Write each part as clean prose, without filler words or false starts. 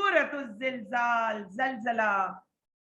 सूरत ज़िलज़ाल, ज़लज़ला,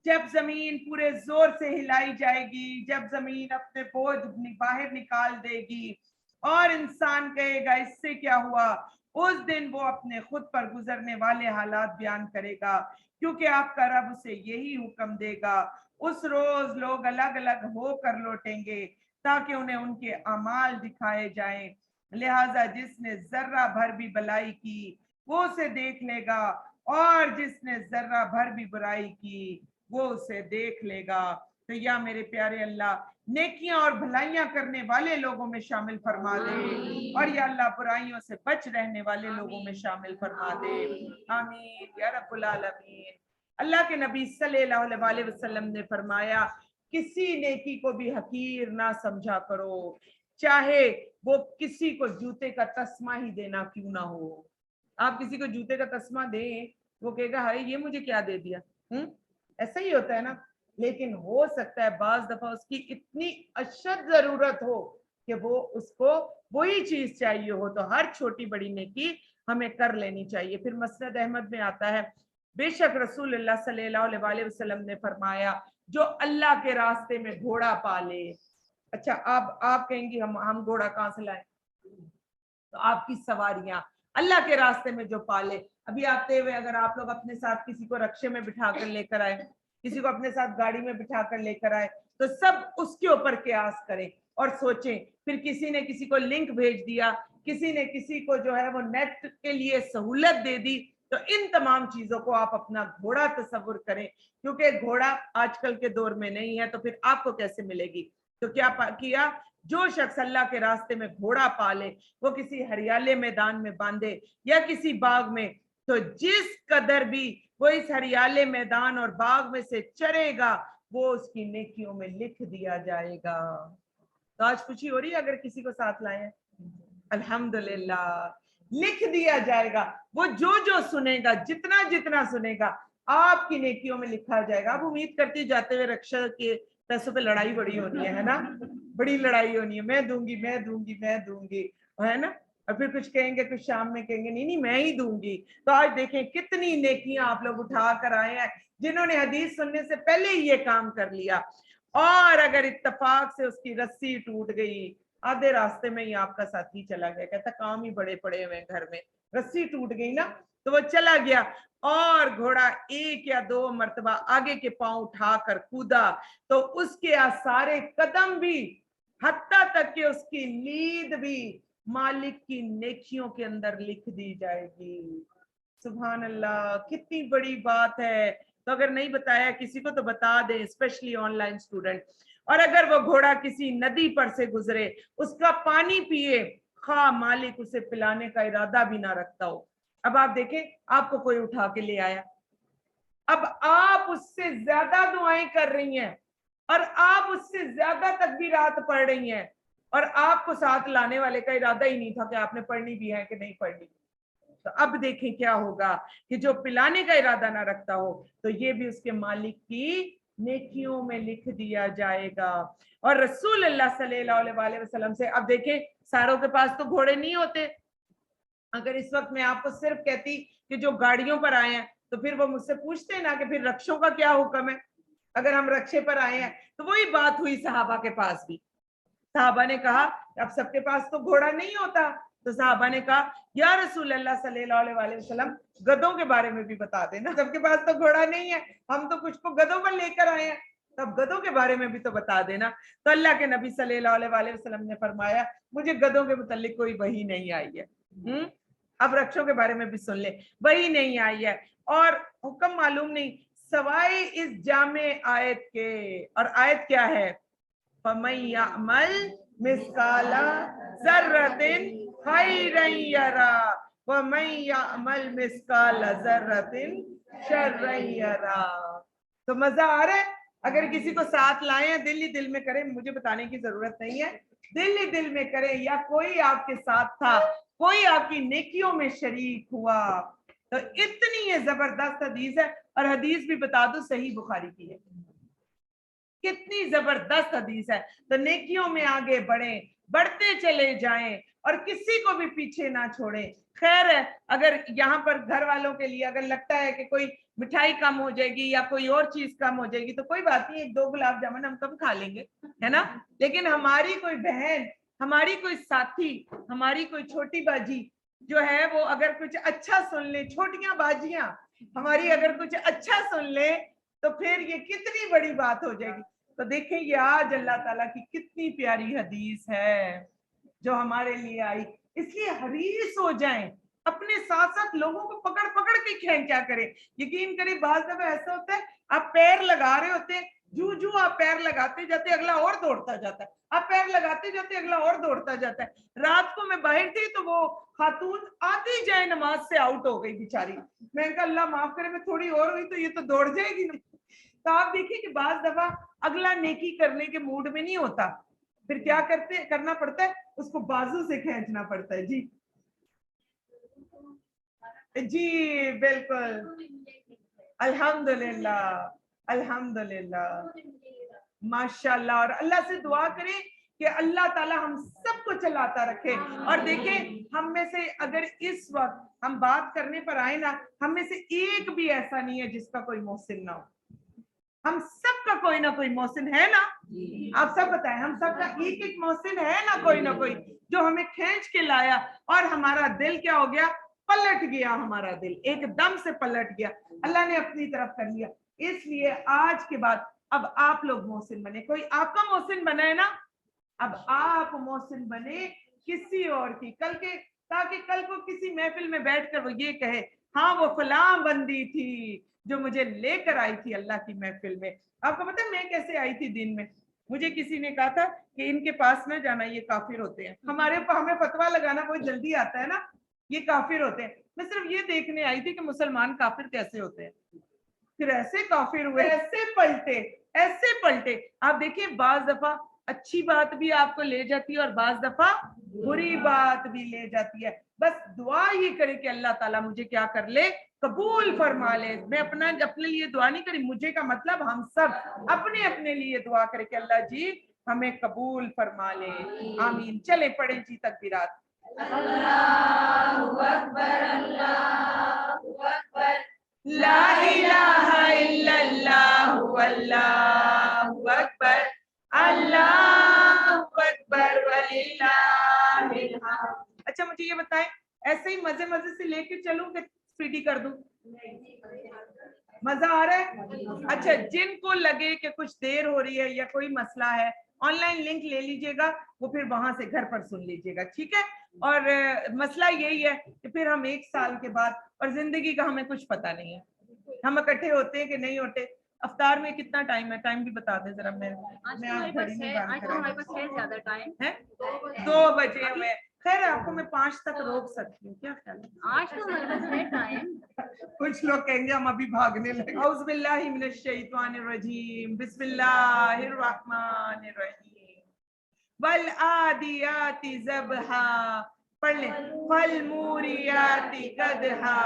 जब जमीन पूरे जोर से हिलाई जाएगी, जब जमीन अपने बोझ बाहर निकाल देगी और इंसान कहेगा इससे क्या हुआ, उस दिन वो अपने खुद पर गुजरने वाले हालात बयान करेगा, क्योंकि आपका रब उसे यही हुक्म देगा। उस रोज लोग अलग अलग होकर लौटेंगे ताकि उन्हें उनके अमाल दिखाए जाएं। लिहाजा जिसने जर्रा भर भी भलाई की वो उसे देख लेगा, और जिसने जर्रा भर भी बुराई की वो उसे देख लेगा। तो या मेरे प्यारे अल्लाह नेकियां और भलाइयां करने वाले लोगों में शामिल फरमा दे, और या अल्लाह बुराइयों से बच रहने वाले लोगों में शामिल फरमा दे। आमीन या रब्बुल आलमीन। अल्लाह के नबी सल्लल्लाहु अलैहि वसल्लम ने फरमाया, किसी नेकी को भी हकीर ना समझा करो, चाहे वो किसी को जूते का तस्मा ही देना क्यों ना हो। आप किसी को जूते का तस्मा दें, वो कहेगा हाय ये मुझे क्या दे दिया। ऐसा ही होता है ना। लेकिन हो सकता है बाज दफा उसकी इतनी अशद जरूरत हो कि वो उसको वही चीज चाहिए हो, तो हर छोटी बड़ी नेकी हमें कर लेनी चाहिए। फिर मसनद अहमद में आता है, बेशक रसूलुल्लाह सल्लल्लाहु अलैहि वसल्लम ने फरमाया, जो अल्लाह के रास्ते में घोड़ा पाले। अच्छा, आप कहेंगी हम घोड़ा कहाँ से लाएं? तो आपकी सवारियां अल्लाह के रास्ते में जो पाले। अभी आते हुए अगर आप लोग अपने साथ किसी को रक्शे में बिठा कर लेकर आए, किसी को अपने साथ गाड़ी में बिठा कर लेकर आए, तो सब उसके ऊपर कयास करें और सोचें। फिर किसी ने किसी को लिंक भेज दिया, किसी ने किसी को जो है वो नेट के लिए सहूलत दे दी, तो इन तमाम चीजों को आप अपना घोड़ा तस्वुर करें, क्योंकि घोड़ा आजकल के दौर में नहीं है, तो फिर आपको कैसे मिलेगी। तो क्या किया, जो शख्स अल्लाह के रास्ते में घोड़ा पाले, वो किसी हरियाले मैदान में बांधे या किसी बाग में, तो जिस कदर भी वो इस हरियाले मैदान और बाग में से चरेगा वो उसकी नेकियों में लिख दिया जाएगा। तो आज खुशी हो रही है अगर किसी को साथ लाए हैं, अल्हम्दुलिल्लाह, लिख दिया जाएगा। वो जो जो सुनेगा, जितना जितना सुनेगा, आपकी नेकियों में लिखा जाएगा। अब उम्मीद करती जाते हुए रक्षा के पैसों पे लड़ाई बड़ी होनी है ना, बड़ी लड़ाई होनी है, मैं दूंगी मैं दूंगी मैं दूंगी, है ना। और फिर कुछ कहेंगे, कुछ शाम में कहेंगे नहीं नहीं मैं ही दूंगी। तो आज देखें कितनी नेकियां आप लोग उठा कर आए हैं जिन्होंने हदीस सुनने से पहले ही ये काम कर लिया। और अगर इत्तेफाक से उसकी रस्सी टूट गई, आधे रास्ते में ही आपका साथी चला गया, कहता काम ही बड़े पड़े हुए घर में, रस्सी टूट गई ना, तो वो चला गया और घोड़ा एक या दो मर्तबा आगे के पांव उठाकर कूदा, तो उसके सारे कदम भी, हत्ता तक कि उसकी नींद भी मालिक की नेकियों के अंदर लिख दी जाएगी। सुभान अल्लाह, कितनी बड़ी बात है। तो अगर नहीं बताया किसी को तो बता दें, स्पेशली ऑनलाइन स्टूडेंट। और अगर वो घोड़ा किसी नदी पर से गुजरे, उसका पानी पिए, खा मालिक उसे पिलाने का इरादा भी ना रखता हो। अब आप देखें, आपको कोई उठा के ले आया, अब आप उससे ज्यादा दुआएं कर रही हैं और आप उससे ज्यादा तकबीरात पढ़ रही हैं, और आपको साथ लाने वाले का इरादा ही नहीं था कि आपने पढ़नी भी है कि नहीं पढ़नी। तो अब देखें क्या होगा कि जो पिलाने का इरादा ना रखता हो, तो ये भी उसके मालिक की नेकियों में लिख दिया जाएगा। और रसूल अल्लाह सल्लल्लाहु अलैहि वसल्लम से, अब देखें सारों के पास तो घोड़े नहीं होते। अगर इस वक्त मैं आपको सिर्फ कहती कि जो गाड़ियों पर आए हैं, तो फिर वो मुझसे पूछते ना कि फिर रक्षों का क्या हुक्म है। अगर हम रक्षे पर आए हैं, तो वही बात हुई सहाबा के पास भी। सहाबा ने कहा अब सबके पास तो घोड़ा नहीं होता, तो सहाबा ने कहा या रसूल अल्लाह सल्लल्लाहु अलैहि वसल्लम, गधों के बारे में भी बता देना। सबके पास तो घोड़ा नहीं है, हम तो कुछ को गधों पर लेकर आए हैं, तब गधों के बारे में भी तो बता देना। तो अल्लाह के नबी सल्लल्लाहु अलैहि वसल्लम ने फरमाया, मुझे गधों के मुतालिक कोई वही नहीं आई है। अब रक्षों के बारे में भी सुन ले, वही नहीं आई है और हुक्म मालूम नहीं सवाए इस जामे आयत के। और आयत क्या है, फमन यअमल मिस्काला ज़र्रतिन खैरन यरा वमन यअमल मिस्काला ज़र्रतिन शर्रन यरा। तो मजा आ रहा है। अगर किसी को साथ लाए हैं, दिल ही दिल में करें, मुझे बताने की जरूरत नहीं है, दिल ही दिल में करें, या कोई आपके साथ था, कोई आपकी नेकियों में शरीक हुआ, तो इतनी ये जबरदस्त हदीस है। और हदीस भी बता दो सही बुखारी की है, कितनी जबरदस्त हदीस है। तो नेकियों में आगे बढ़ें, बढ़ते चले जाएं, और किसी को भी पीछे ना छोड़े। खैर है, अगर यहाँ पर घर वालों के लिए अगर लगता है कि कोई मिठाई कम हो जाएगी या कोई और चीज कम हो जाएगी तो कोई बात नहीं, 1-2 गुलाब जामुन हम कम खा लेंगे, है ना। लेकिन हमारी कोई बहन, हमारी कोई साथी, हमारी कोई छोटी बाजी जो है वो अगर कुछ अच्छा सुन ले, छोटियां बाजियां हमारी अगर कुछ अच्छा सुन ले तो फिर ये कितनी बड़ी बात हो जाएगी। तो देखें ये आज अल्लाह ताला की कितनी प्यारी हदीस है जो हमारे लिए आई। इसलिए हरीस हो जाएं, अपने साथ साथ लोगों को पकड़ पकड़ के खींचा करें। यकीन करें बात जब ऐसा होता है, आप पैर लगा रहे होते हैं, जू जू आप पैर लगाते जाते अगला और दौड़ता जाता है, आप पैर लगाते जाते अगला और दौड़ता जाता है। रात को मैं बाहर थी तो वो खातून आती जाए नमाज से आउट हो गई बेचारी। मैंने कहा अल्लाह माफ करे, मैं थोड़ी और हुई तो ये तो दौड़ जाएगी नहीं। तो आप देखिए कि बाज दफा अगला नेकी करने के मूड में नहीं होता, फिर क्या करना पड़ता है, उसको बाजू से खींचना पड़ता है। जी जी बिल्कुल, अल्हम्दुलिल्लाह अल्हम्दुलिल्लाह, माशाल्लाह। और अल्लाह से दुआ करें कि अल्लाह ताला हम सबको चलाता रखे। और देखें हम में से अगर इस वक्त हम बात करने पर आए ना, हम में से एक भी ऐसा नहीं है जिसका कोई मोहसिन ना हो। हम सबका कोई ना कोई मोहसिन है ना, आप सब बताएं, हम सबका एक एक मोहसिन है ना कोई जो हमें खींच के लाया। और हमारा दिल क्या हो गया, पलट गया, हमारा दिल एकदम से पलट गया, अल्लाह ने अपनी तरफ कर लिया। इसलिए आज के बाद अब आप लोग मोहसिन बने, कोई आपका मोहसिन बना है ना, अब आप मोहसिन बने किसी और की, कल के, ताकि कल को किसी महफिल में बैठकर वो ये कहे हाँ वो फलां बंदी थी जो मुझे लेकर आई थी अल्लाह की महफिल में। आपको पता है मैं कैसे आई थी दिन में, मुझे किसी ने कहा था कि इनके पास ना जाना, ये काफिर होते हैं। हमें फतवा लगाना बहुत जल्दी आता है ना, ये काफिर होते हैं। मैं सिर्फ ये देखने आई थी कि मुसलमान काफिर कैसे होते हैं, फिर ऐसे काफिर हुए, ऐसे पलटे। आप देखिए बाज दफा अच्छी बात भी आपको ले जाती है और बाज दफा बुरी बात भी ले जाती है। बस दुआ ये करे कि अल्लाह ताला मुझे क्या कर ले, कबूल फरमा ले। मैं अपने लिए दुआ नहीं करी, मुझे का मतलब हम सब अपने अपने लिए दुआ करे कि अल्लाह जी हमें कबूल फरमा ले, आमीन। चले पढ़े जी तकबीरात। अल्लाहु अकबर अल्लाहु अकबर, ला इलाहा इल्लल्लाहु अल्लाहु अकबर, अल्लाहु अकबर वलिल्लाहिल हम्द। अच्छा मुझे ये बताएं, ऐसे ही मजे मजे से लेके चलूं कि स्पीडी कर दूं? मजा आ रहा है? अच्छा, जिनको लगे कि कुछ देर हो रही है या कोई मसला है, ऑनलाइन लिंक ले लीजिएगा, वो फिर वहां से घर पर सुन लीजिएगा, ठीक है। और मसला यही है कि फिर हम 1 साल के बाद, और जिंदगी का हमें कुछ पता नहीं है, हम इकट्ठे होते हैं कि नहीं होते। अफ्तार में कितना टाइम है, टाइम भी बता दें जरा। मैं आप घड़ी नहीं बांध कर, हमारे पास है ज्यादा टाइम है, 2 बजे में। खैर आपको मैं 5 तक रोक सकती हूँ, क्या ख्याल है? आज तो हमारे पास है टाइम। कुछ लोग कहेंगे हम अभी भागने लगे। औज़ु बिल्लाहि मिनश शैतानिर रजीम, बिस्मिल्लाहिर रहमानिर रहीम। वल आदियाति ज़बहा, पढ़ ले, फल मूरियाति कदहा,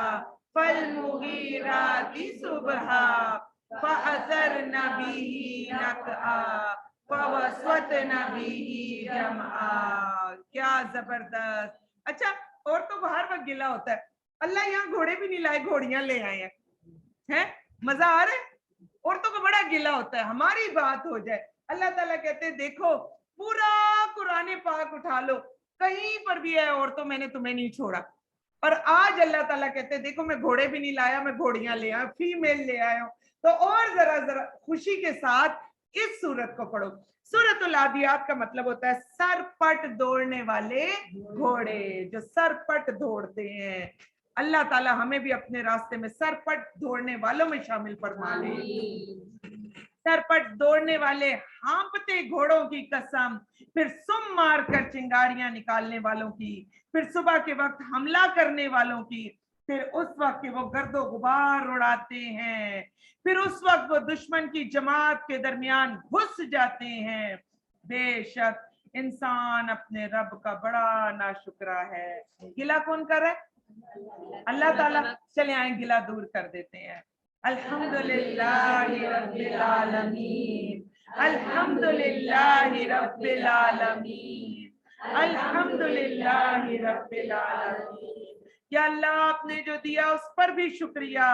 फल मुगीराति सुबहा, फअसरन बिही नक़आ, फवसवतन बिही जमआ। क्या जबरदस्त। अच्छा, और तो हर वक्त गिला होता है, अल्लाह यहाँ घोड़े भी नहीं लाए, घोड़ियां ले आए हैं। मजा आ रहा है? औरतों को बड़ा गिला होता है, हमारी बात हो जाए। अल्लाह ताला कहते हैं देखो पूरा कुरान पाक उठा लो, कहीं पर भी है औरतों मैंने तुम्हें नहीं छोड़ा। और आज अल्लाह ताला कहते हैं देखो मैं घोड़े भी नहीं लाया, मैं घोड़ियां ले आया, फीमेल ले आया हूं। तो और जरा खुशी के साथ इस सूरत को पढ़ो। सूरतुल आदियात का मतलब होता है सरपट दौड़ने वाले घोड़े, जो सरपट दौड़ते हैं। अल्लाह ताला हमें भी अपने रास्ते में सरपट दौड़ने वालों में शामिल फरमा ले। सरपट दौड़ने वाले हाँपते घोड़ों की कसम, फिर सुम मार कर चिंगारियां निकालने वालों की, फिर सुबह के वक्त हमला करने वालों की, फिर उस वक्त वो गर्दो गुबार उड़ाते हैं, फिर उस वक्त वो दुश्मन की जमात के दरमियान घुस जाते हैं। बेशक इंसान अपने रब का बड़ा नाशुक्रा है। गिला कौन कर रहा है? अल्लाह ताला। चले आए गिला दूर कर देते हैं। अल्हम्दुलिल्लाहि रब्बिल आलमीन, अल्हम्दुलिल्लाहि रब्बिल आलमीन, अल्हम्दुलिल्लाहि रब्बिल आलमीन। या अल्लाह आपने जो दिया उस पर भी शुक्रिया,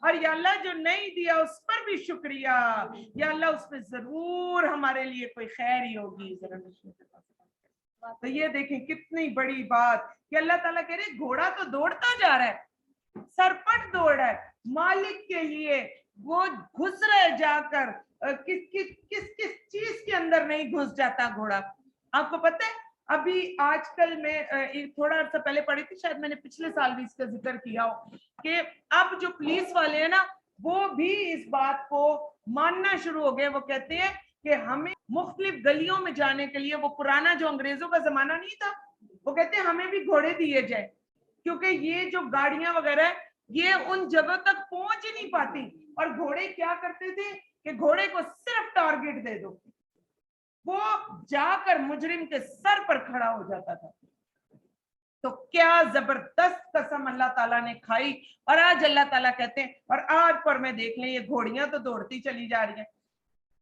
और या अल्लाह जो नहीं दिया उस पर भी शुक्रिया। या अल्लाह उसमें जरूर हमारे लिए कोई खैर ही होगी। तो ये देखें कितनी बड़ी बात कि अल्लाह ताला कह रहे घोड़ा तो दौड़ता जा रहा है, सरपट दौड़ रहा है मालिक के लिए, वो घुस रहे जाकर किस किस किस किस चीज के अंदर नहीं घुस जाता घोड़ा। आपको पता है अभी आजकल मैं थोड़ा अर्सा पहले पढ़ी थी, शायद मैंने पिछले साल भी इसका जिक्र किया हो, कि अब जो पुलिस वाले हैं ना वो भी इस बात को मानना शुरू हो गए। वो कहते हैं कि हमें मुख्तलिफ गलियों में जाने के लिए, वो पुराना जो अंग्रेजों का जमाना नहीं था, वो कहते हैं हमें भी घोड़े दिए जाए, क्योंकि ये जो गाड़ियां वगैरह ये उन जगह तक पहुंच ही नहीं पाती। और घोड़े क्या करते थे कि घोड़े को सिर्फ टारगेट दे दो, वो जाकर मुजरिम के सर पर खड़ा हो जाता था। तो क्या जबरदस्त कसम अल्लाह ताला ने खाई। और आज अल्लाह ताला कहते हैं, और आज पर मैं देख लें ये घोड़ियां तो दौड़ती चली जा रही हैं,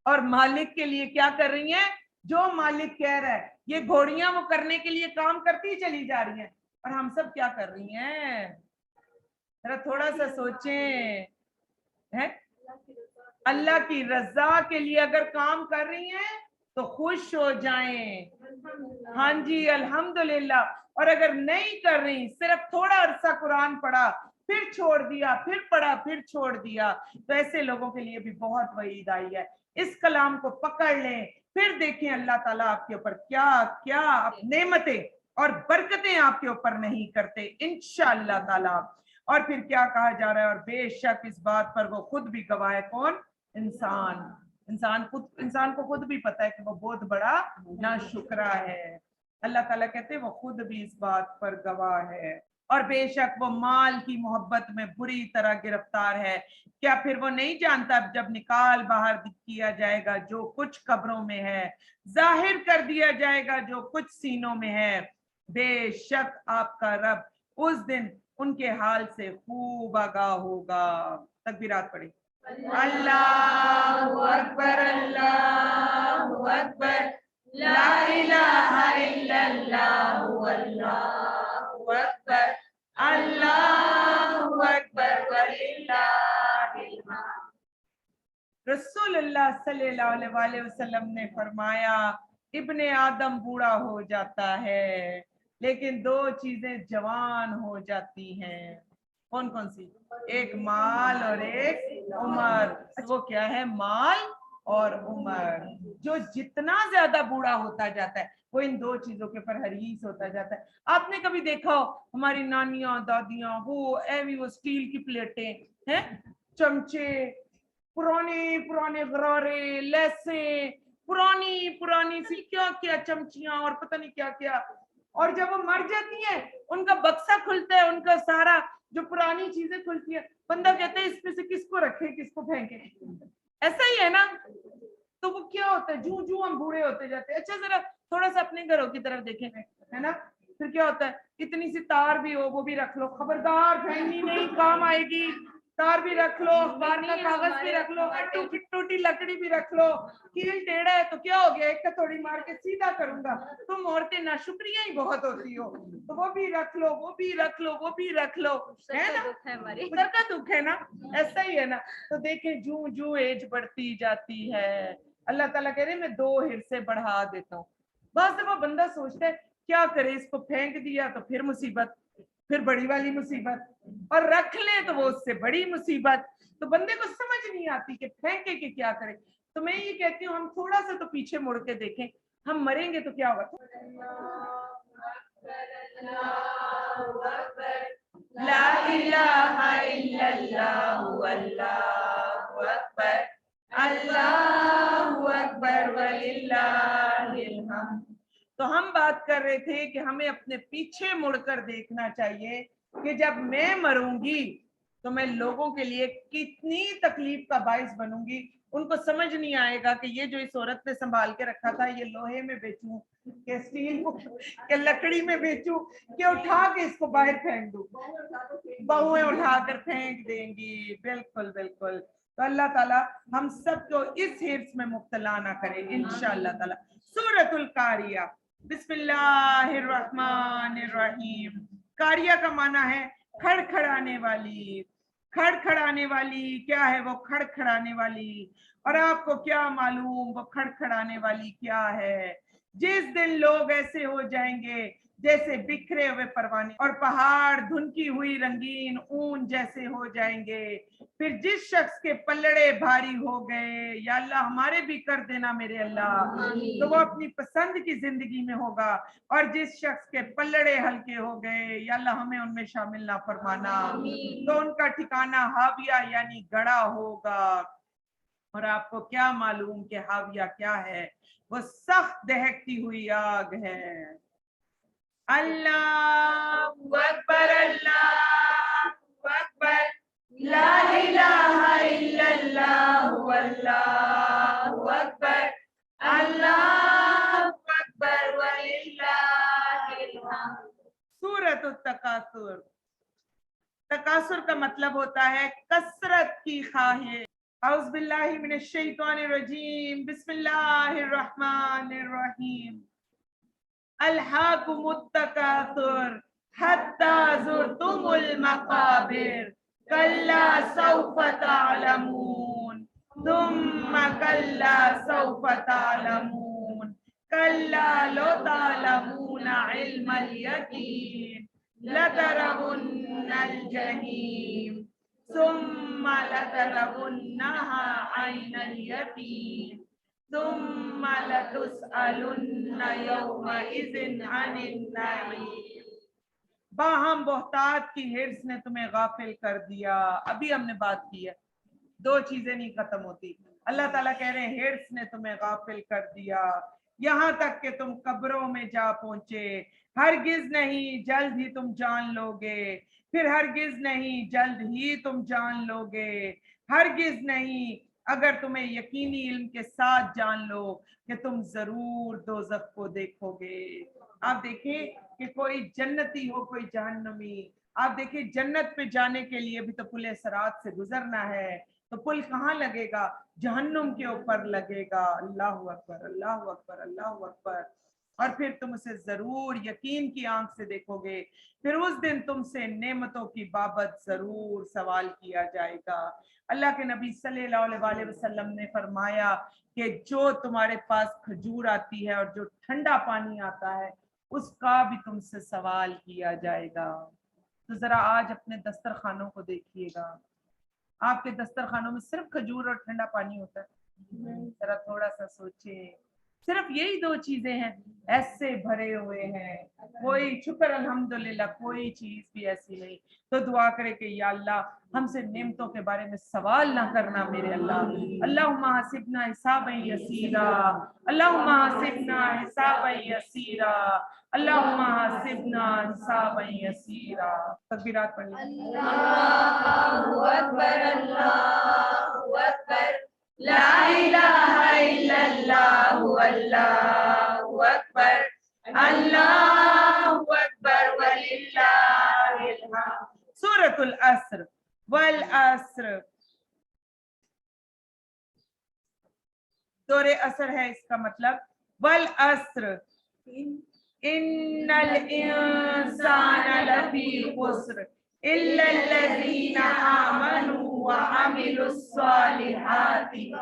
और मालिक के लिए क्या कर रही हैं, जो मालिक कह रहा है ये घोड़ियां वो करने के लिए काम करती चली जा रही हैं। और हम सब क्या कर रही हैं, जरा थोड़ा सा सोचें, है अल्लाह की रजा के लिए अगर काम कर रही हैं तो खुश हो जाएं, हाँ जी अल्हम्दुलिल्लाह। और अगर नहीं कर रही, सिर्फ थोड़ा अरसा कुरान पढ़ा फिर छोड़ दिया, फिर पढ़ा फिर छोड़ दिया, तो ऐसे लोगों के लिए भी बहुत वईद आई है। इस कलाम को पकड़ लें, फिर देखें अल्लाह ताला आपके ऊपर क्या क्या नेमतें और बरकतें आपके ऊपर नहीं करते इंशाअल्लाह ताला। और फिर क्या कहा जा रहा है, और बेशक इस बात पर वो खुद भी गवाह है, कौन, इंसान। इंसान को खुद भी पता है कि वो बहुत बड़ा नाशुक्रा है। अल्लाह ताला कहते हैं वो खुद भी इस बात पर गवाह है। और बेशक वो माल की मोहब्बत में बुरी तरह गिरफ्तार है। क्या फिर वो नहीं जानता जब निकाल बाहर किया जाएगा जो कुछ कब्रों में है, जाहिर कर दिया जाएगा जो कुछ सीनों में है, बेशक आपका रब उस दिन उनके हाल से खूब आगाह होगा। तकबीरात पढ़ी। अल्लाहु अकबर अल्लाहु अकबर, ला इलाहा इल्लल्लाहु अल्लाहु अकबर, अल्लाहु अकबर वलिल्लाहिल हम्द। रसूलुल्लाह सल्लल्लाहु अलैहि वसल्लम ने फरमाया इब्ने आदम बूढ़ा हो जाता है लेकिन दो चीजें जवान हो जाती हैं। कौन कौन सी, एक माल और एक उम्र। वो क्या है, माल और उम्र। जो जितना ज्यादा बूढ़ा होता जाता है वो इन दो चीजों के ऊपर हरीस होता जाता है। आपने कभी देखा हो हमारी नानियां दादियां वो स्टील की प्लेटें हैं, चमचे, पुराने पुराने गरारे, लैसे, पुरानी पुरानी सी क्या क्या चमचियां और पता नहीं क्या क्या। और जब वो मर जाती हैं उनका बक्सा खुलता है, उनका सारा जो पुरानी चीजें खुलती है, बंदा कहता है इसमें से किसको रखे किसको फेंके। ऐसा ही है ना। तो वो क्या होता है, जू जू हम बूढ़े होते जाते हैं। अच्छा जरा थोड़ा सा अपने घरों की तरफ देखें, है ना, फिर क्या होता है, इतनी सी तार भी हो वो भी रख लो, खबरदार फेंकनी नहीं, काम आएगी। तार भी रख लो, अखबार का कागज भी रख लो, टूटी लकड़ी भी रख लो। कील टेढ़ा है तो क्या हो गया, एक थोड़ी मार के सीधा करूंगा। तुम औरतें नाशुक्रिया ही बहुत होती हो, तो वो भी रख लो, वो भी रख लो, वो भी रख लो, है ना, सर का दुख है ना, ऐसा ही है ना। तो देखें जू जू एज बढ़ती जाती है, अल्लाह ताला कह रहे मैं दो हिस्से बढ़ा देता हूँ। बस वो बंदा सोचता है क्या करे, इसको फेंक दिया तो फिर मुसीबत, फिर बड़ी वाली मुसीबत, और रख ले तो वो उससे बड़ी मुसीबत। तो बंदे को समझ नहीं आती कि फेंके कि क्या करे। तो मैं ये कहती हूँ हम थोड़ा सा तो पीछे मुड़ के देखें, हम मरेंगे तो क्या होगा। ला इलाहा इल्लल्लाहु अल्लाहु अकबर, अल्लाहु अकबर वलिल्लाहिल हम्द। तो हम बात कर रहे थे कि हमें अपने पीछे मुड़कर देखना चाहिए कि जब मैं मरूंगी तो मैं लोगों के लिए कितनी तकलीफ का बाइस बनूंगी। उनको समझ नहीं आएगा कि ये जो इस औरत ने संभाल के रखा था ये लोहे में बेचूं कि स्टील के लकड़ी में बेचूं कि उठा के इसको बाहर फेंक दूं। बहुएं उठाकर फेंक देंगी, बिल्कुल बिल्कुल। तो अल्लाह ताला हम सबको इस हिर्स में मुब्तला ना करे इंशाअल्लाह ताला। सूरतुल कारिया बिस्मिल्लाहिर्रहमानिर्रहीम। कारिया का माना है खड़खड़ाने वाली। खड़खड़ाने वाली क्या है? वो खड़खड़ाने वाली। और आपको क्या मालूम वो खड़खड़ाने वाली क्या है? जिस दिन लोग ऐसे हो जाएंगे जैसे बिखरे हुए परवाने, और पहाड़ धुनकी हुई रंगीन ऊन जैसे हो जाएंगे। फिर जिस शख्स के पल्लड़े भारी हो गए, या अल्लाह हमारे भी कर देना मेरे अल्लाह, तो वो अपनी पसंद की जिंदगी में होगा। और जिस शख्स के पल्लड़े हल्के हो गए, या अल्लाह हमें उनमें शामिल ना फरमाना, तो उनका ठिकाना हाविया यानी गड़ा होगा। और आपको क्या मालूम कि हाविया क्या है? वो सख्त दहकती हुई आग है। अल्लाहू अकबर, अल्लाहू अकबर, ला इलाहा इल्लल्लाह, अल्लाहू अकबर, अल्लाहू अकबर वलिल्लाहिल हम्द। सूरत तकासुर। तकासुर का मतलब होता है कसरत की ख्वाहिश। औज़ बिल्लाहि मिनश शैतानिर रजीम, बिस्मिल्लाहिर रहमानिर रहीम। अल्हाकुमुत तकासुर हत्ता ज़ुरतुमुल मक़ाबिर, कल्ला सौफ तअलमून, थुम्मा कल्ला सौफ तअलमून, कल्ला लो तअलमून इल्मल यकीन, लतरवुन्नल जहीम, सुम्मा लतरवुन्नहा ऐनल यकीन, सुम्मा लतुसअलुन्न यौमइज़िन अनिन नईम। बाहम बोहतात की हिर्स ने तुम्हें गाफिल कर दिया। अभी हमने बात की है, दो चीजें नहीं खत्म होती। अल्लाह ताला कह रहे हैं हिर्स ने तुम्हें गाफिल कर दिया, यहाँ तक कि तुम कब्रों में जा पहुंचे। हरगिज नहीं, जल्द ही तुम जान लोगे। फिर हरगिज नहीं, जल्द ही तुम जान लोगे। हरगिज नहीं, अगर तुम्हें यकीनी इल्म के साथ जान लो कि तुम जरूर दोज़ख को देखोगे। आप देखें कि कोई जन्नती हो कोई जहन्नमी। आप देखिए जन्नत पे जाने के लिए भी तो पुल सिरात से गुजरना है, तो पुल कहाँ लगेगा? जहन्नुम के ऊपर लगेगा। अल्लाहु अकबर, अल्लाहु अकबर, अल्लाहु अकबर। और फिर तुम उसे जरूर यकीन की आंख से देखोगे। फिर उस दिन तुमसे नेमतों की बाबत जरूर सवाल किया जाएगा। अल्लाह के नबी सल्लल्लाहु अलैहि वसल्लम ने फरमाया कि जो तुम्हारे पास खजूर आती है और जो ठंडा पानी आता है, उसका भी तुमसे सवाल किया जाएगा। तो जरा आज अपने दस्तरखानों को देखिएगा। आपके दस्तरखानों में सिर्फ खजूर और ठंडा पानी होता है? जरा थोड़ा सा सोचे, सिर्फ यही दो चीजें हैं, ऐसे भरे हुए हैं। कोई शुक्र अल्हम्दुलिल्लाह, कोई चीज भी ऐसी नहीं। तो दुआ करे कि या अल्लाह हमसे नेमतों के बारे में सवाल ना करना मेरे अल्लाह। अल्लाहुम्मा हसिबना हिसाबन यसीरा, अल्लाहुम्मा हसिबना हिसाबन यसीरा, अल्लाहुम्मा हसिबना हिसाबन यसीरा। तकबीरात पढ़िए। अल्लाहु अकबर, अल्लाहु अकबर, ला इलाहा इल्लल्लाह, अल्लाहु अकबर, अल्लाहु अकबर वलिल्लाहिल हम्द। सूरतुल अस्र। वल अस्र, दौरे असर है इसका मतलब। वल अस्र इन्नल इंसाना लफी खुस्र इल्लल्लज़ीना आमनू व अमिलुस्सालिहाति व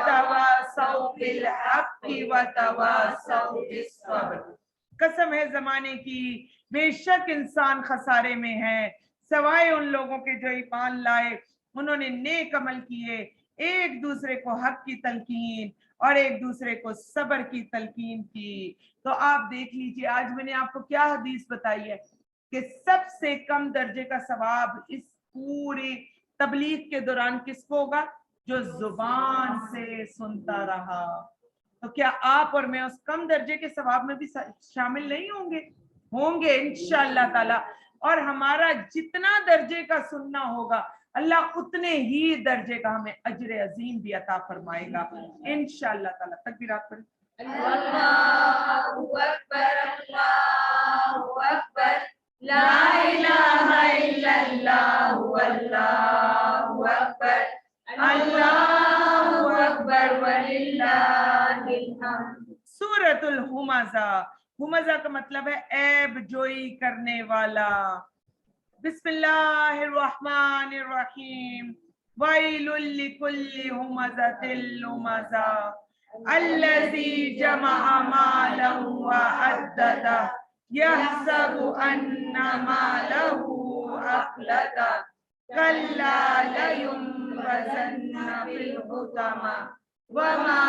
तवासौ बिल हक़्क़ि व तवासौ बिस्सब्र। कसम है जमाने की, बेशक इंसान खसारे में है, सवाए उन लोगों के जो ईमान लाए, उन्होंने नेक अमल किए, एक दूसरे को हक की तलकीन और एक दूसरे को सब्र की तलकीन की। तो आप देख लीजिए, आज मैंने आपको क्या हदीस बताई है कि सबसे कम दर्जे का सवाब इस पूरी तबलीग के दौरान किसको होगा? जो जुबान से सुनता रहा। तो क्या आप और मैं उस कम दर्जे के सवाब में भी शामिल नहीं होंगे? होंगे इंशाअल्लाह ताला। और हमारा जितना दर्जे का सुनना होगा, अल्लाह उतने ही दर्जे का हमें अजर अजीम भी अता फरमाएगा इंशाअल्लाह ताला। तकबीरात पढ़ें। अल्लाहु अकबर, अल्लाहु अकबर, ला इलाहा इल्लल्लाह, अल्लाहु अकबर, अल्लाहु अकबर वलिल्लाहिल हम्द। सूरतुल हुमज़ा। हुमज़ा का मतलब है ऐब जोई करने वाला। बिस्मिल्लाहिर्रहमानिर्रहीम। वैलुल लिकुल्लि हुमज़तिल लुमज़ा अल्लज़ी जमअ मालन व अद्ददा यहसबु अन्ना मालहु अखलदा कल्ला लयुनबज़न्ना फिल हुतमा वमा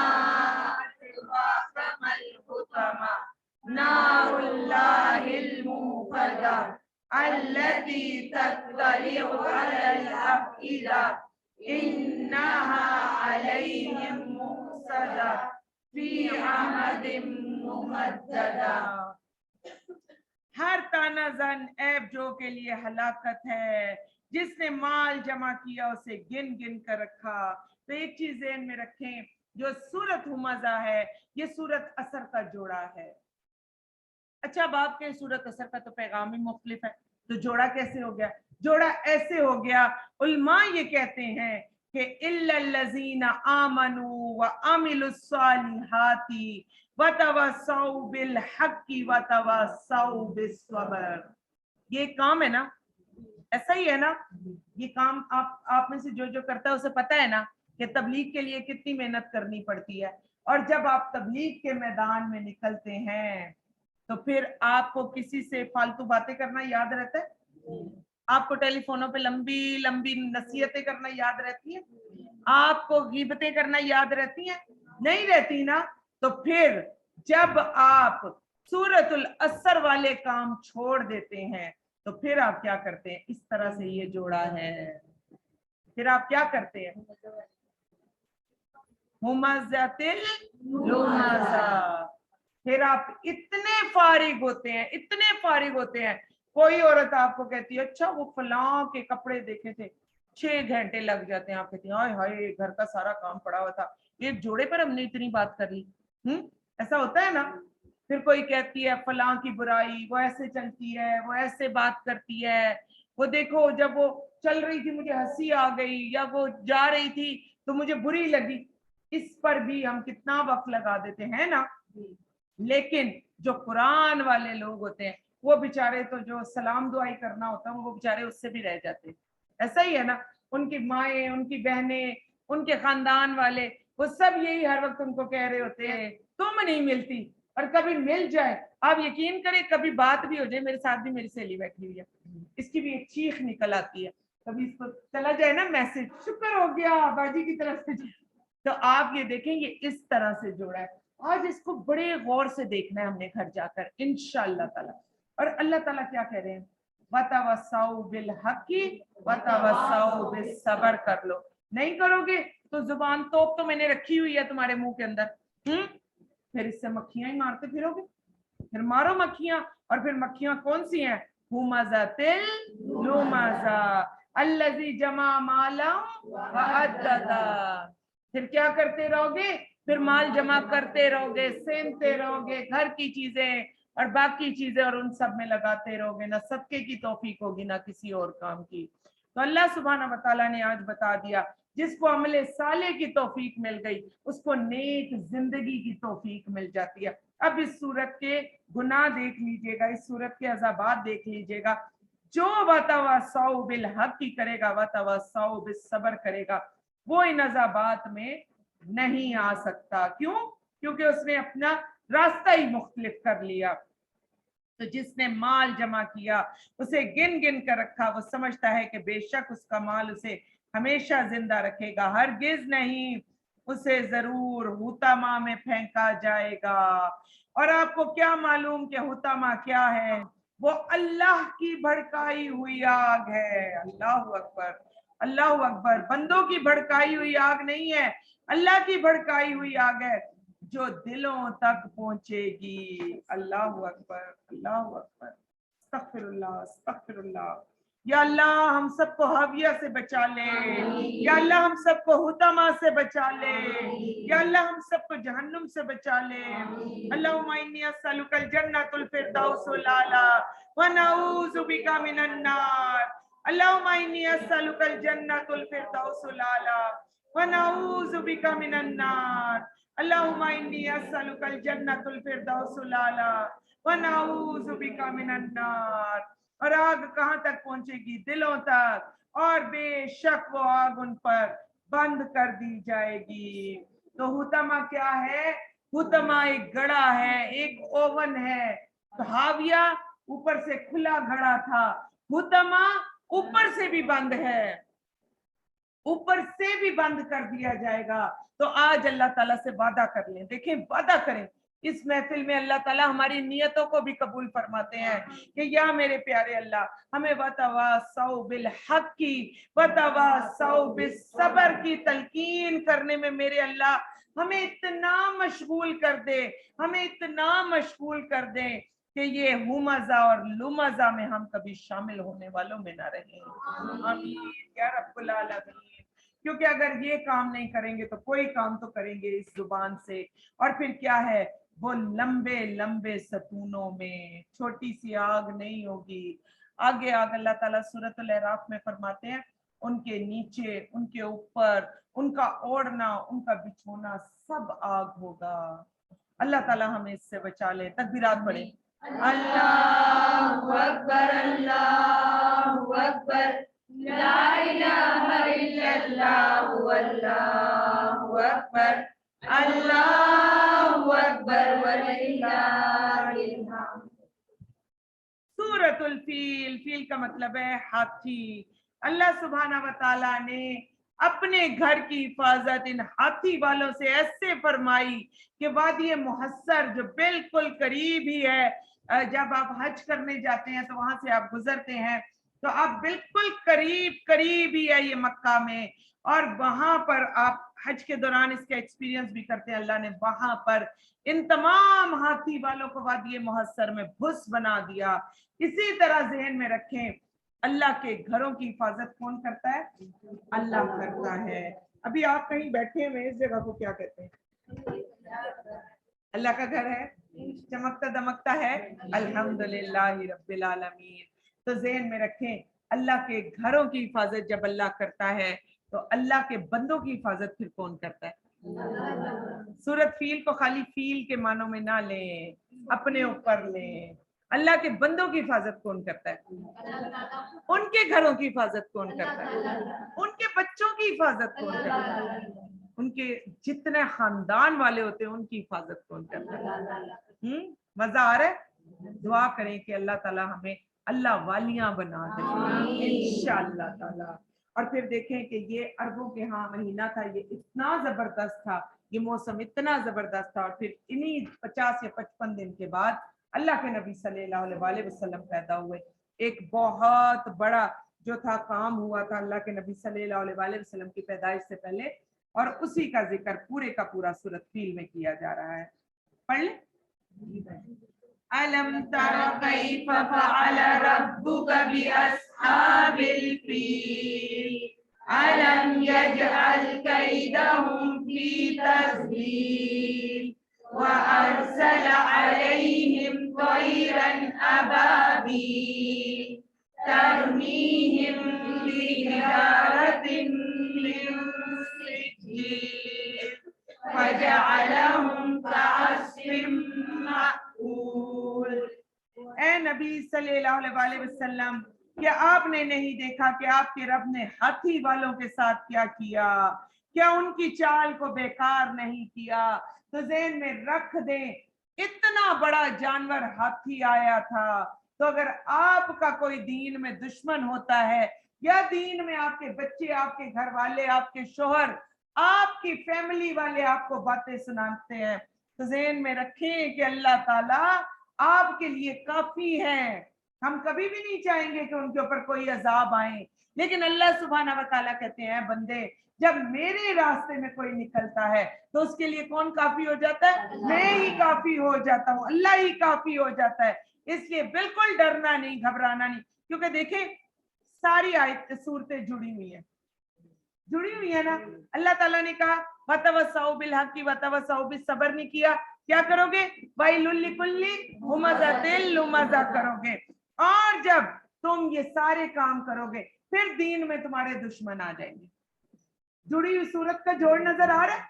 अद्राका मल हुतमा नारुल्लाहिल मुक़द्दा अल्लती तत्तलिउ अलल अफ़इदा इन्नहा अलैहिम मुक़्सदा फी अमदिम मुमद्ददा। हर ताना जन ऐब जो के लिए हलाकत है, जिसने माल जमा किया उसे गिन गिन कर रखा। तो एक चीज ज़हन में रखें, जो सूरत हुमज़ा है ये सूरत असर का जोड़ा है। अच्छा, अब आपके सूरत असर का तो पैगाम ही मुख्तलिफ है, तो जोड़ा कैसे हो गया? जोड़ा ऐसे हो गया, उलमा ये कहते हैं कि इल्लल्लज़ीना आमनू व अमिलुस्सालिहाती व तवस्सौ बिल हक्की व तवस्सौ बिस्सब्र। ये काम है ना, ऐसा ही है ना? ये काम आप में से जो जो करता है उसे पता है ना कि तबलीग के लिए कितनी मेहनत करनी पड़ती है। और जब आप तबलीग के मैदान में निकलते हैं तो फिर आपको किसी से फालतू बातें करना याद रहता है? आपको टेलीफोनों पे लंबी लंबी नसीहतें करना याद रहती है? आपको गीबतें करना याद रहती हैं? नहीं रहती ना। तो फिर जब आप सूरतुल असर वाले काम छोड़ देते हैं तो फिर आप क्या करते हैं? इस तरह से ये जोड़ा है, फिर आप क्या करते हैं? हुमज़तिल लुमज़ा। फिर आप इतने फारिग होते हैं, इतने फारिग होते हैं। कोई औरत आपको कहती है अच्छा वो फलां के कपड़े देखे थे, 6 घंटे लग जाते हैं। आप कहती हैं हाय हाय घर का सारा काम पड़ा हुआ था, एक जोड़े पर हमने इतनी बात कर ली। ऐसा होता है ना। फिर कोई कहती है फलां की बुराई, वो ऐसे चलती है, वो ऐसे बात करती है, वो देखो जब वो चल रही थी मुझे हंसी आ गई, या वो जा रही थी तो मुझे बुरी लगी। इस पर भी हम कितना वक्त लगा देते हैं ना। लेकिन जो कुरान वाले लोग होते हैं वो बेचारे तो जो सलाम दुआई करना होता है वो बेचारे उससे भी रह जाते हैं। ऐसा ही है ना, उनकी माएँ, उनकी बहनें, उनके खानदान वाले, वो सब यही हर वक्त उनको कह रहे होते हैं तुम नहीं मिलती, और कभी मिल जाए, आप यकीन करें कभी बात भी हो जाए, मेरे साथ भी मेरी सहेली बैठी हुई है, इसकी भी एक चीख निकल आती है, कभी इसको चला जाए ना मैसेज शुक्र हो गया बाजी की तरफ से, तो आप ये देखेंगे इस तरह से जोड़ा है। आज इसको बड़े गौर से देखना है हमने घर जाकर इंशाअल्लाह ताला। और अल्लाह ताला क्या कह रहे हैं? वतवस्सौ बिल हक्की वतवस्सौ बिस सब्र कर लो। नहीं करोगे तो जुबान तोप तो मैंने रखी हुई है तुम्हारे मुंह के अंदर, फिर इससे मक्खियां ही मारते फिरोगे। फिर मारो मक्खियां, और फिर मक्खियां कौन सी हैं? हुमज़तिल लुमज़ा अल्लज़ी जमा मालम व अद्ददा। फिर क्या करते रहोगे? फिर माल जमा करते रहोगे, सेमते रहोगे, घर की चीजें और बाकी चीजें, और उन सब में लगाते रहोगे। ना सदके की तौफीक होगी ना किसी और काम की। तो अल्लाह सुब्हानहू व तआला ने आज बता दिया, जिसको अमले साले की तौफीक मिल गई उसको नेक जिंदगी की तौफीक मिल जाती है। अब इस सूरत के गुनाह देख लीजिएगा, इस सूरत के अज़ाबात देख लीजिएगा। जो वतवस्सौ बिल हक़्क़ि करेगा, वतवस्सौ बिस सब्र करेगा, वो इन अज़ाबात में नहीं आ सकता। क्यों? क्योंकि उसने अपना रास्ता ही मुख्तलिफ कर लिया। तो जिसने माल जमा किया, उसे गिन गिन कर रखा, वो समझता है कि बेशक उसका माल उसे हमेशा जिंदा रखेगा, हरगिज नहीं, उसे जरूर हुतमा में फेंका जाएगा। और आपको क्या मालूम कि हुतमा क्या है? वो अल्लाह की भड़काई हुई आग है। अल्लाह अकबर, अल्लाह अकबर। बंदों की भड़काई हुई आग नहीं है, अल्लाह की भड़काई हुई आग है जो दिलों तक पहुंचेगी। अल्लाह अकबर, अल्लाह अकबर। अस्तगफिरुल्लाह, अस्तगफिरुल्लाह। या अल्लाह हम सबको हाविया से बचा ले, या अल्लाह हम सबको हुतमा से बचा ले, या अल्लाह हम सबको जहन्नुम से बचा ले। अल्लाहुम्मा इन्नी अस्सअलुकल जन्नतुल फिरदौसल आला व नऊज़ु बिका मिनन नार। अल्लाहुम्मा इन्नी अस्सअलुकल जन्नतुल फिरदौसल आला व नऊज़ु बिका मिनन नार। अल्लाहुम्मा इन्नी अस्सलुकल जन्नतुल फिरदौसल आला व नऊज़ु बिका मिनन नार। और आग कहाँ तक पहुंचेगी? दिलों तक, और बेशक वो आग उन पर बंद कर दी जाएगी। तो हुतमा क्या है? हुतमा एक घड़ा है, एक ओवन है। तो हाविया ऊपर से खुला घड़ा था, हुतमा ऊपर से भी बंद है, ऊपर से भी बंद कर दिया जाएगा। तो आज अल्लाह ताला से वादा कर लें, देखें वादा करें। इस महफिल में अल्लाह ताला हमारी नियतों को भी कबूल फरमाते हैं कि या मेरे प्यारे अल्लाह, हमें वतवासौ बिल हक की वतवासौ बिस सब्र की तलकीन करने में मेरे अल्लाह हमें इतना मशगूल कर दे, हमें इतना मशगूल कर दे कि ये हुमजा और लुमजा में हम कभी शामिल होने वालों में ना रहें। आमीन या रब्बुल आलमीन। क्योंकि अगर ये काम नहीं करेंगे तो कोई काम तो करेंगे इस जुबान से। और फिर क्या है? वो लंबे लंबे सतूनों में छोटी सी आग नहीं होगी। आगे आग अल्लाह ताला सूरतुल अराफ में फरमाते हैं, उनके नीचे, उनके ऊपर, उनका ओढ़ना, उनका बिछोना सब आग होगा। अल्लाह ताला हमें इससे बचा ले। तकबीरात पढ़े। अल्लाहु अकबर, अल्लाहु अकबर, ला इलाहा इल्लल्लाह, अल्लाहु अकबर, अल्लाहु अकबर वलिल्लाहिल हम्द। सूरतुल फील, फील का मतलब है हाथी। अल्लाह सुब्हाना व तआला ने अपने घर की हिफाजत इन हाथी वालों से ऐसे फरमाई कि वादी मुहस्सर जो बिल्कुल करीब ही है, जब आप हज करने जाते हैं तो वहां से आप गुजरते हैं तो आप बिल्कुल करीब करीब ही है ये मक्का में, और वहां पर आप हज के दौरान इसका एक्सपीरियंस भी करते हैं। अल्लाह ने वहां पर इन तमाम हाथी वालों को वादी मुहस्सर में भुस बना दिया। इसी तरह जहन में रखें, अल्लाह के घरों की हिफाजत कौन करता है? अल्लाह करता है। अभी आप कहीं बैठे हुए, इस जगह को क्या कहते हैं? अल्लाह का घर है, चमकता दमकता है, अल्हम्दुलिल्लाहि रब्बिल आलमीन। तो ज़हन में रखें, अल्लाह के घरों की हिफाजत जब अल्लाह करता है तो अल्लाह के बंदों की हिफाजत फिर कौन करता है? सूरत फील को खाली फील के मानों में ना लें, अपने ऊपर लें। अल्लाह के बंदों की हिफाजत कौन करता है? उनके घरों की हिफाजत कौन करता है? उनके बच्चों की हिफाजत कौन करता है? उनके जितने खानदान वाले होते हैं उनकी हिफाजत कौन करता है? मजा आ रहा है? दुआ करें कि अल्लाह ताला हमें अल्लाह वालियां बना दे इंशाअल्लाह ताला। और फिर देखें कि ये अरबों के यहाँ महीना था, ये इतना जबरदस्त था, ये मौसम इतना जबरदस्त था। और फिर इन्हीं 50 या 55 दिन के बाद अल्लाह के नबी सल्लल्लाहु अलैहि वसल्लम पैदा हुए। एक बहुत बड़ा जो था काम हुआ था अल्लाह के नबी सल्लल्लाहु अलैहि वसल्लम की पैदाइश से पहले, और उसी का जिक्र पूरे का पूरा सूरत फील में किया जा रहा है। पढ़ ले। अलम तरा कैफ फअल रब्बुका बिअस्हाबिल फील अलम यजअल कैदहुम फी तज़लील व अरसल अलैहिम तयरन अबाबील तरमीहिम बिहिजारतिन मिन सिज्जील फजअलहुम कअस्फिन माकूल। ऐ नबी सल्लल्लाहु अलैहि वसल्लम, क्या आपने नहीं देखा कि आपके रब ने हाथी वालों के साथ क्या किया? क्या उनकी चाल को बेकार नहीं किया? तो ज़हन में रख दें, इतना बड़ा जानवर हाथी आया था। तो अगर आपका कोई दीन में दुश्मन होता है, या दीन में आपके बच्चे, आपके घर वाले, आपके शोहर, आपकी फैमिली वाले आपको बातें सुनाते हैं, तो ज़हन में रखें कि अल्लाह ताला आपके लिए काफी है। हम कभी भी नहीं चाहेंगे कि उनके ऊपर कोई अजाब आए, लेकिन अल्लाह सुब्हाना व तआला कहते हैं, बंदे जब मेरे रास्ते में कोई निकलता है तो उसके लिए कौन काफी हो जाता है? मैं ही काफी हो जाता हूँ, अल्लाह ही काफी हो जाता है। इसलिए बिल्कुल डरना नहीं, घबराना नहीं, क्योंकि देखें सारी आयत सूरतें जुड़ी हुई है ना। अल्लाह ताला ने कहा वतवस्सौ बिल हक़्क़ि वतवस्सौ बिस सब्र नहीं किया, क्या करोगे? वाइलुल लिकुल्लि हुमज़तिल लुमज़ा करोगे। और जब तुम ये सारे काम करोगे फिर दीन में तुम्हारे दुश्मन आ जाएंगे। जुड़ी हुई सूरत का जोड़ नजर आ रहा है?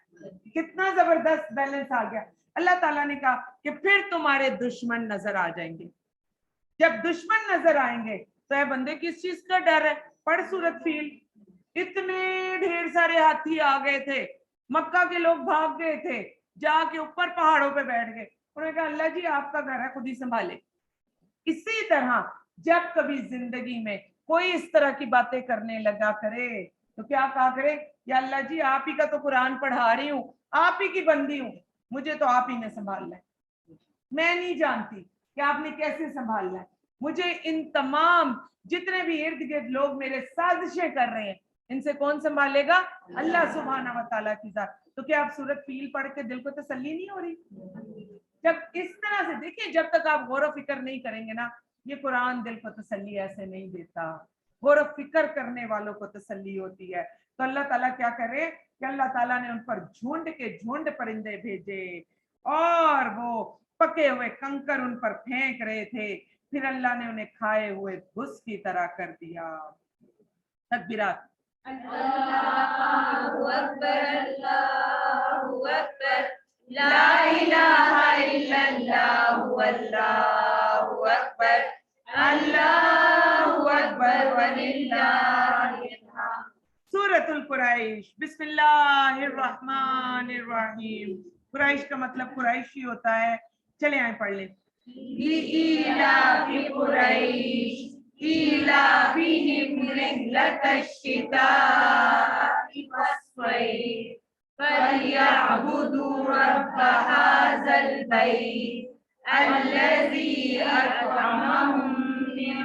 کتنا زبردست بیلنس آ گیا. اللہ تعالیٰ نے کہا کہ پھر تمہارے دشمن نظر آ جائیں گے. جب دشمن نظر آئیں گے تو اے بندے کس چیز کا ڈر ہے؟ پڑھ سورت فیل. اتنے ڈھیر سارے ہاتھی آ گئے تھے, مکہ کے لوگ بھاگ گئے تھے, جا کے اوپر پہاڑوں پہ بیٹھ گئے. انہوں نے کہا اللہ جی آپ کا گھر ہے, خود ہی سنبھالے. اسی طرح جب کبھی زندگی میں کوئی اس طرح کی باتیں کرنے لگا کرے تو کیا کہا کرے, یا اللہ جی آپ ہی کا تو قرآن پڑھا رہی ہوں, آپ ہی کی بندی ہوں, مجھے تو آپ ہی نے سنبھالنا ہے, میں نہیں جانتی کہ آپ نے کیسے سنبھالنا ہے. مجھے ان تمام جتنے بھی ارد گرد لوگ میرے سازشیں کر رہے ہیں, ان سے کون سنبھالے گا؟ اللہ سبحانہ و تعالیٰ کی ذات. تو کیا آپ سورت فیل پڑھ کے دل کو تسلی نہیں ہو رہی؟ جب اس طرح سے دیکھیے, جب تک آپ غور و فکر نہیں کریں گے نا, یہ قرآن دل کو تسلی ایسے نہیں دیتا. غور و فکر کرنے والوں کو تسلی ہوتی ہے. تو اللہ تعالیٰ کیا کرے کہ اللہ تعالیٰ نے ان پر جھنڈ کے جھنڈ پرندے بھیجے, اور وہ پکے ہوئے کنکر ان پر پھینک رہے تھے, پھر اللہ نے انہیں کھائے ہوئے بھس کی طرح کر دیا. تکبیرات. اللہ اکبر اللہ اکبر لا الہ الا اللہ اللہ اکبر اللہ اکبر وللہ الحمد. سورۃ القریش. بسم اللہ الرحمن الرحیم. قریش کا مطلب قریشی ہوتا ہے. چلے آئیں پڑھ لیں. لإيلاف قريش إيلافهم رحلة الشتاء والصيف فليعبدوا رب هذا البيت الذي أطعمهم من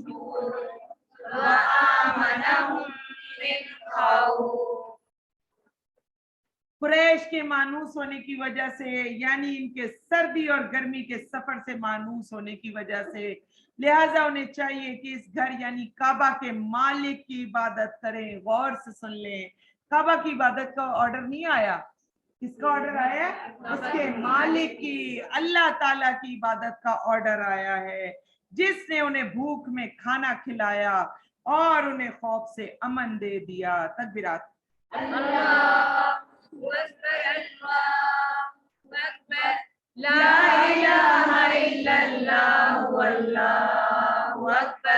جوع وآمنهم من خوف. قریش کے مانوس ہونے کی وجہ سے, یعنی ان کے سردی اور گرمی کے سفر سے مانوس ہونے کی وجہ سے, لہٰذا انہیں چاہیے کہ اس گھر یعنی کعبہ کے مالک کی عبادت کریں. غور سے سن لیں, کعبہ کی عبادت کا آرڈر نہیں آیا. کس کا آرڈر آیا ہے؟ اس کے مالک کی, اللہ تعالیٰ کی عبادت کا آرڈر آیا ہے, جس نے انہیں بھوک میں کھانا کھلایا اور انہیں خوف سے امن دے دیا. تکبیرات. اللہ اکبر اللہ اکبر لا الہ الا اللہ اللہ اکبر